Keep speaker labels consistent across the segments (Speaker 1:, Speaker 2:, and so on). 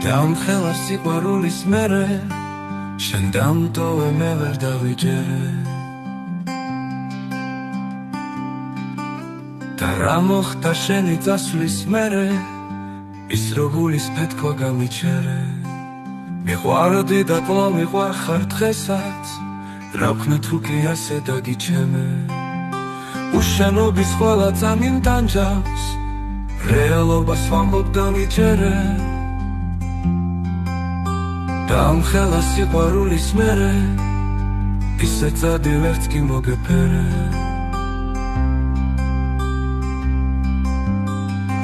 Speaker 1: დამხელა სიყვარულის მერე შენ დამტოვე მე ვერ დავიჯერე და რა მოხდა შენი წასვლის მერე ის როგულის პეთქვა გამიჩერე მიყვარდი და კვლავ მიყვარხარ დღესაც რა ვქნა თუ კი ასე დაგიჩემე უშენობის ყველა წამი მტანჯავს რეალობას ვამბობ დამიჯერე დამხელა სიყვარულის მერე ისე წადი ვერც კი მოგეფერე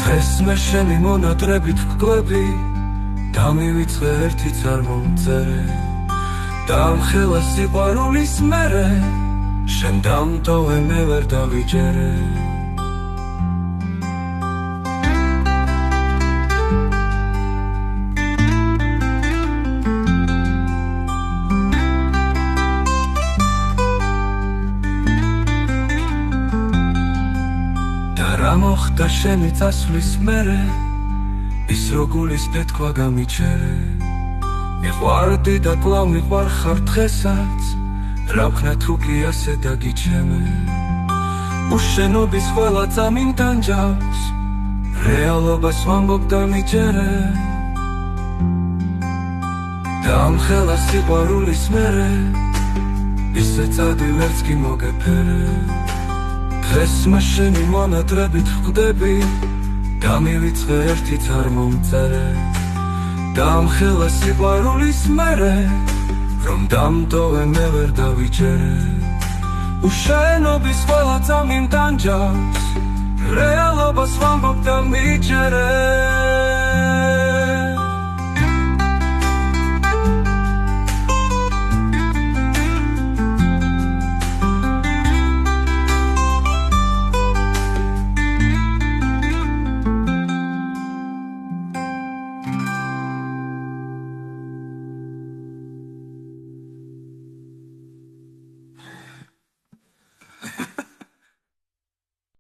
Speaker 1: დღეს მე შენი მონატრებით ვკვები დამივიწყე ერთიც არ მომწერე დამხელა სიყვარულის მერე შენ დამტოვე მე ვერ დავიჯერე რა მოხდა შენი წასვლის მერე ის როგულის პეთქვა გამიჩერე მიყვარდი და კვლავ მიყვარხარ დღესაც რა ვქნა თუ კი ასე დაგიჩემე უშენობის ყველა წამი მტანჯავს რეალობას ვამბობ დამიჯერე დამხელა სიყვარულის მერე ისე წადი ვერც კი მოგეფერე დღეს მე შენი მონატრებით ვხვდები დამივიწყე ერთიც არ მომწერე დამხელა სიყვარულის მერე რომ დამტოვე მე ვერ დავიჯერე უშენობის ყველა წამი მტანჯავს რეალობას ვამბობ დამიჯერე